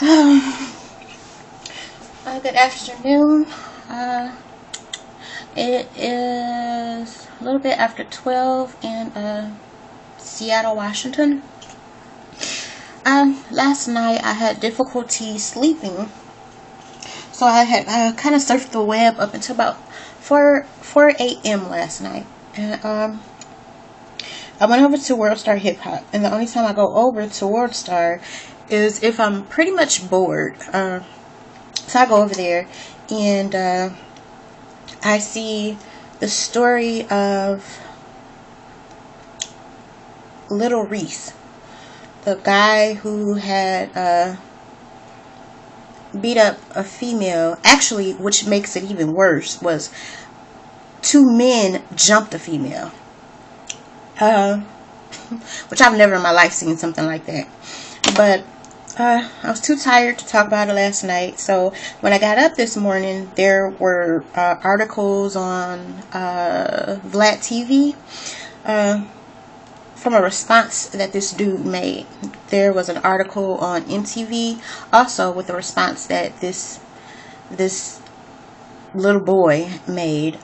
Um, Good afternoon. It is a little bit after 12 in Seattle, Washington. Last night I had difficulty sleeping, so I had kind of surfed the web up until about 4 a.m. last night, and I went over to World Star Hip Hop, and the only time I go over to World Star is if I'm pretty much bored. So I go over there, and I see the story of Lil Resse, the guy who had beat up a female. Actually, which makes it even worse, was 2 men jumped a female. Which I've never in my life seen something like that. But I was too tired to talk about it last night. So when I got up this morning, there were articles on Vlad TV from a response that this dude made. There was an article on MTV also with a response that this little boy made.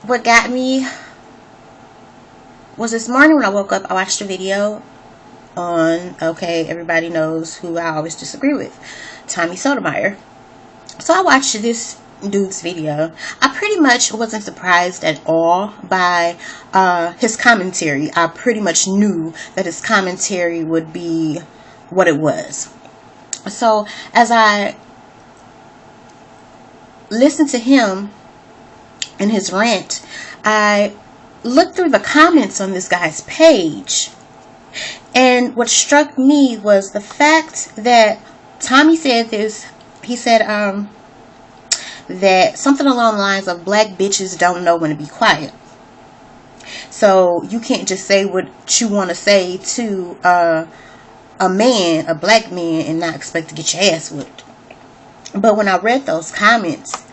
What got me was this morning when I woke up, I watched a video on, okay, everybody knows who I always disagree with, Tommy Sotomayor. So I watched this dude's video. I pretty much wasn't surprised at all by his commentary. I pretty much knew that his commentary would be what it was. So as I listened to him and his rant, I looked through the comments on this guy's page, and what struck me was the fact that Tommy said this. He said that something along the lines of black bitches don't know when to be quiet. So you can't just say what you want to say to a man, a black man, and not expect to get your ass whipped. But when I read those comments,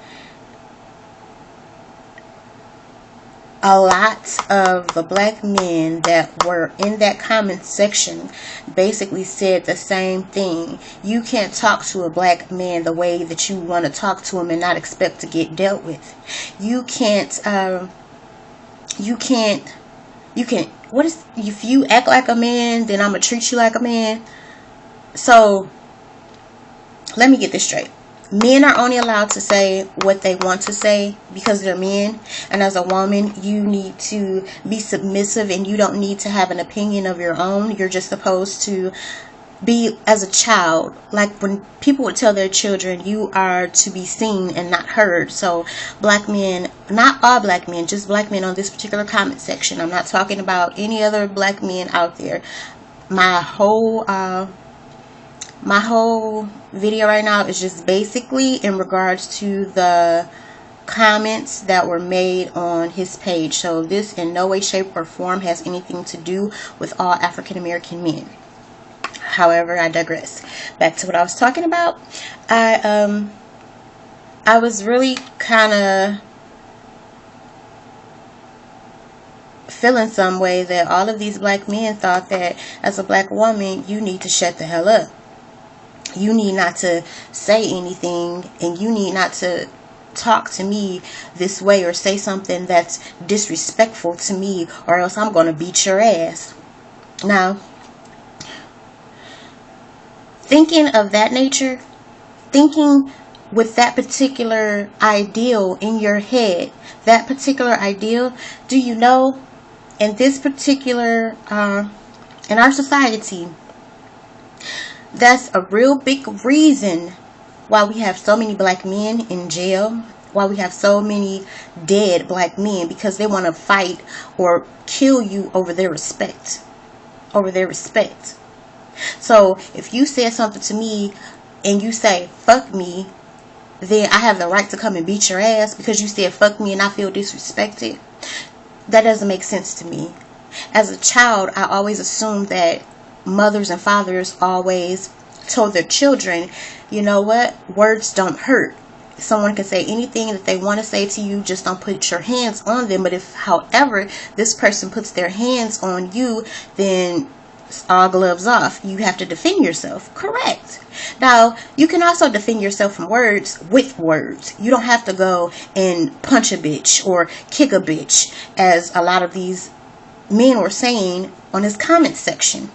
a lot of the black men that were in that comment section basically said the same thing. You can't talk to a black man the way that you want to talk to him and not expect to get dealt with. You can't, if you act like a man, then I'm going to treat you like a man. So, let me get this straight. Men are only allowed to say what they want to say because they're men. And as a woman, you need to be submissive and you don't need to have an opinion of your own. You're just supposed to be as a child. Like when people would tell their children, you are to be seen and not heard. So black men, not all black men, just black men on this particular comment section. I'm not talking about any other black men out there. My whole video right now is just basically in regards to the comments that were made on his page. So this in no way, shape, or form has anything to do with all African American men. However, I digress. Back to what I was talking about. I was really kind of feeling some way that all of these black men thought that as a black woman, you need to shut the hell up. You need not to say anything, and you need not to talk to me this way or say something that's disrespectful to me, or else I'm going to beat your ass. Now, thinking of that nature, thinking with that particular ideal in your head, that particular ideal, do you know, in this particular, in our society, that's a real big reason why we have so many black men in jail, why we have so many dead black men, because they want to fight or kill you over their respect. Over their respect. So if you said something to me and you say, fuck me, then I have the right to come and beat your ass because you said fuck me and I feel disrespected. That doesn't make sense to me. As a child, I always assumed that mothers and fathers always told their children, you know what, words don't hurt. Someone can say anything that they want to say to you, just don't put your hands on them. But if, however, this person puts their hands on you, then all gloves off. You have to defend yourself. Correct. Now, you can also defend yourself from words with words. You don't have to go and punch a bitch or kick a bitch, as a lot of these men were saying on his comment section.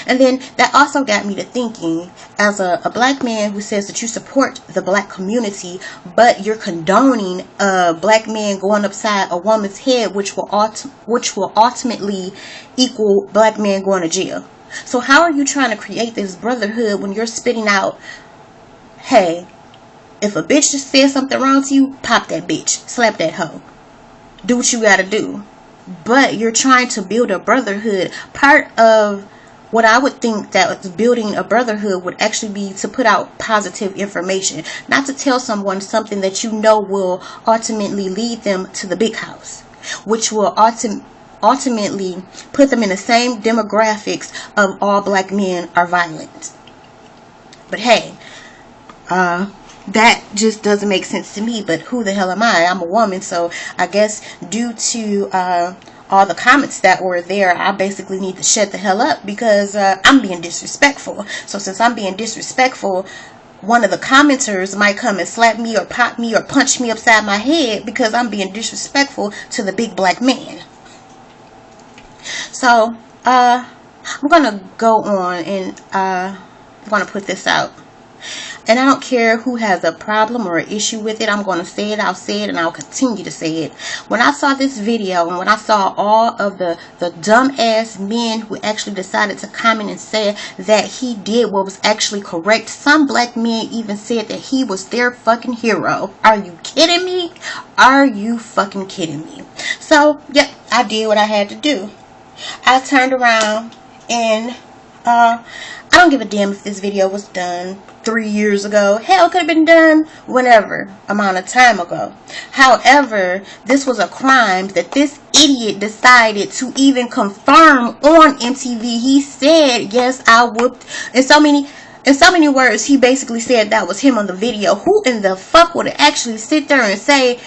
And then that also got me to thinking, as a black man who says that you support the black community, but you're condoning a black man going upside a woman's head, which will ultimately equal black men going to jail. So how are you trying to create this brotherhood when you're spitting out, hey, if a bitch just says something wrong to you, pop that bitch, slap that hoe, do what you gotta do. But you're trying to build a brotherhood. Part of what I would think that building a brotherhood would actually be to put out positive information, not to tell someone something that you know will ultimately lead them to the big house, which will ultimately put them in the same demographics of all black men are violent. But hey, that just doesn't make sense to me. But who the hell am I? I'm a woman, so I guess due to all the comments that were there, I basically need to shut the hell up, because I'm being disrespectful. So since I'm being disrespectful, one of the commenters might come and slap me or pop me or punch me upside my head because I'm being disrespectful to the big black man. So I'm gonna go on and I'm gonna put this out. And I don't care who has a problem or an issue with it. I'm going to say it, I'll say it, and I'll continue to say it. When I saw this video, and when I saw all of the dumbass men who actually decided to comment and say that he did what was actually correct, some black men even said that he was their fucking hero. Are you kidding me? Are you fucking kidding me? So, yep, I did what I had to do. I turned around and I don't give a damn if this video was done 3 years ago. Hell, could have been done whenever amount of time ago. However, this was a crime that this idiot decided to even confirm on MTV. He said, yes, I whooped. In so many words, he basically said that was him on the video. Who in the fuck would actually sit there and say,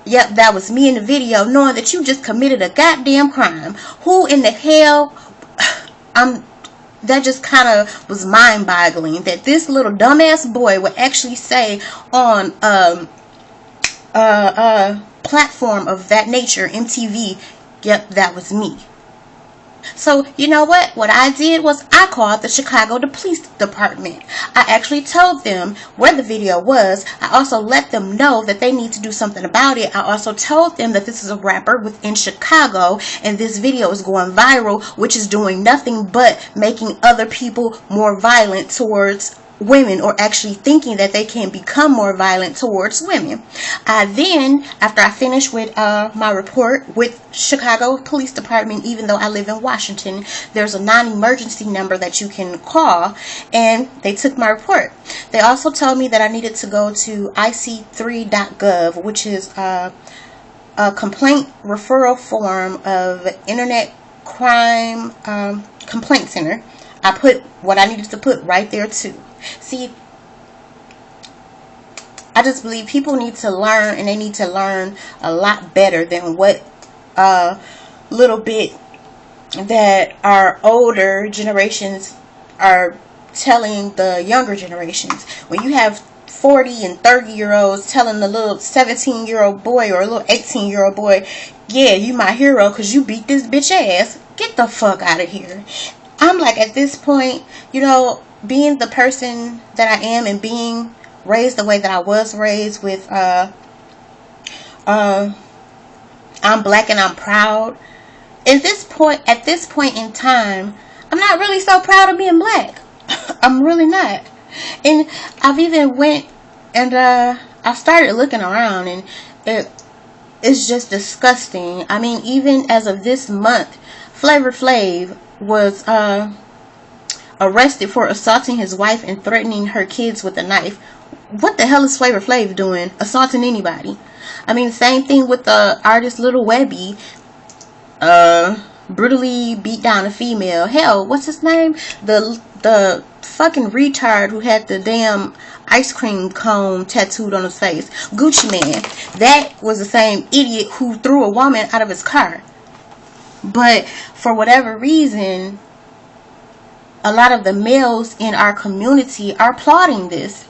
yep, that was me in the video, knowing that you just committed a goddamn crime? Who in the hell? That just kind of was mind-boggling that this little dumbass boy would actually say on a platform of that nature, MTV, yep, that was me. So, you know what? What I did was I called the Chicago Police Department. I actually told them where the video was. I also let them know that they need to do something about it. I also told them that this is a rapper within Chicago and this video is going viral, which is doing nothing but making other people more violent towards women, or actually thinking that they can become more violent towards women. I then, after I finished with my report with Chicago Police Department, even though I live in Washington, there's a non-emergency number that you can call, and they took my report. They also told me that I needed to go to ic3.gov, which is a complaint referral form of Internet Crime Complaint Center. I put what I needed to put right there too. See, I just believe people need to learn, and they need to learn a lot better than what little bit that our older generations are telling the younger generations. When you have 40 and 30-year-olds telling the little 17-year-old boy or a little 18-year-old boy, yeah, you my hero because you beat this bitch ass, get the fuck out of here. I'm like, at this point, you know, being the person that I am and being raised the way that I was raised with, I'm black and I'm proud. At this point in time, I'm not really so proud of being black. I'm really not. And I've even went and I started looking around, and it's just disgusting. I mean, even as of this month, Flavor Flav was arrested for assaulting his wife and threatening her kids with a knife. What the hell is Flavor Flav doing assaulting anybody? I mean, same thing with the artist Lil Webby, brutally beat down a female. Hell, what's his name? The fucking retard who had the damn ice cream cone tattooed on his face. Gucci Man. That was the same idiot who threw a woman out of his car. But for whatever reason, a lot of the males in our community are applauding this.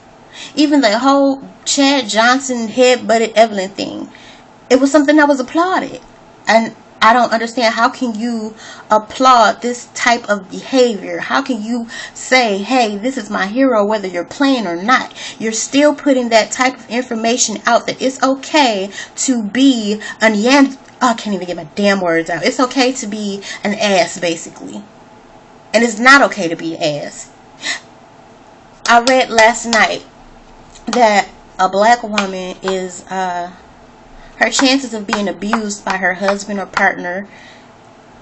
Even the whole Chad Johnson head-butted Evelyn thing, it was something that was applauded. And I don't understand, how can you applaud this type of behavior? How can you say, hey, this is my hero, whether you're playing or not? You're still putting that type of information out, that it's okay to be a I can't even get my damn words out. It's okay to be an ass, basically. And it's not okay to be an ass. I read last night that a black woman is, her chances of being abused by her husband or partner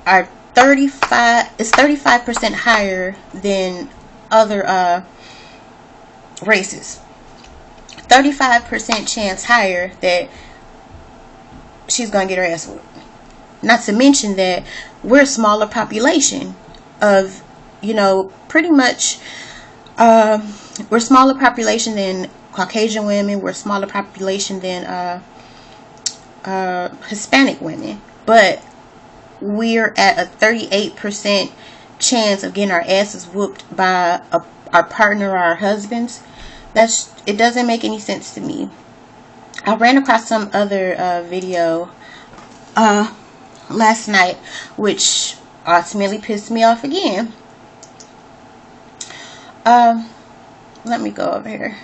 are 35% higher than other races. 35% chance higher that she's gonna get her ass whooped. Not to mention that we're a smaller population of, pretty much, we're a smaller population than Caucasian women. We're a smaller population than Hispanic women, but we're at a 38% chance of getting our asses whooped by our partner or our husbands. It doesn't make any sense to me. I ran across some other video last night, which ultimately pissed me off again. Let me go over here.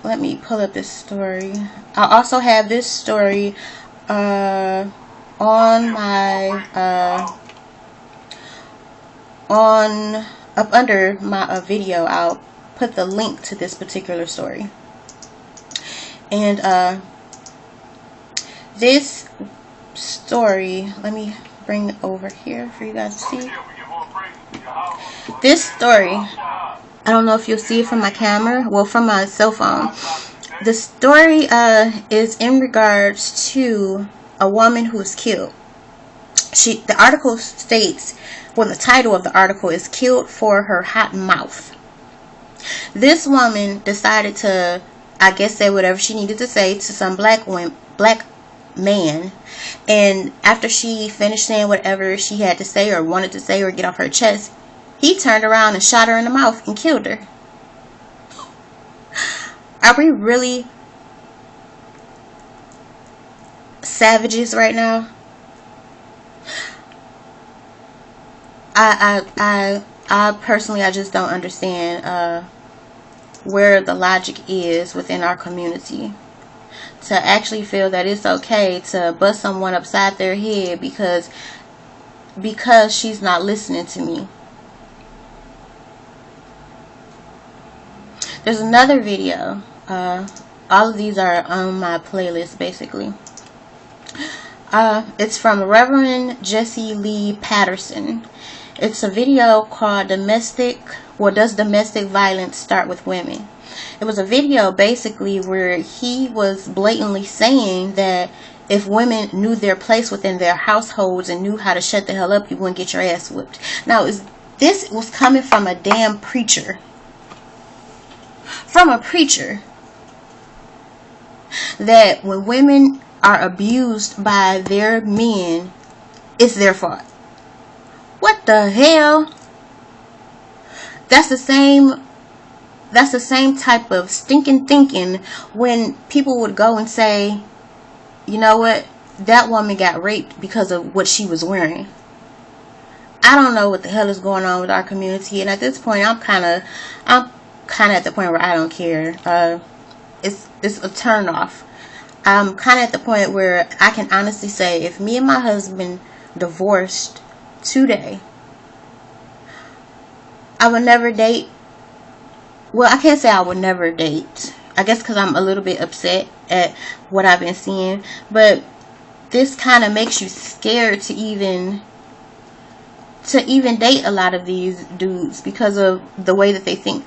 Let me pull up this story. I also have this story on my up under my video. I'll put the link to this particular story. And this story, let me bring it over here for you guys to see. This story, I don't know if you'll see it from my camera, well, from my cell phone. The story is in regards to a woman who was killed. The article states, well, the title of the article is "Killed for Her Hot Mouth." This woman decided to, I guess, say whatever she needed to say to some black man, and after she finished saying whatever she had to say or wanted to say or get off her chest, he turned around and shot her in the mouth and killed her. Are we really savages right now? I personally, I just don't understand where the logic is within our community to actually feel that it's okay to bust someone upside their head because she's not listening to me. There's another video. All of these are on my playlist, basically. It's from Reverend Jesse Lee Patterson. It's a video called Does Domestic Violence Start with Women? It was a video basically where he was blatantly saying that if women knew their place within their households and knew how to shut the hell up, you wouldn't get your ass whipped. Now, this was coming from a damn preacher. From a preacher. That when women are abused by their men, it's their fault. What the hell? That's the same type of stinking thinking when people would go and say, you know what, that woman got raped because of what she was wearing. I don't know what the hell is going on with our community, and at this point I'm kind of at the point where I don't care. It's a turn off. I'm kind of at the point where I can honestly say, if me and my husband divorced today, I would never date. Well, I can't say I would never date. I guess because I'm a little bit upset at what I've been seeing. But this kind of makes you scared to even date a lot of these dudes because of the way that they think.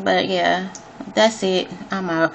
But yeah, that's it. I'm out.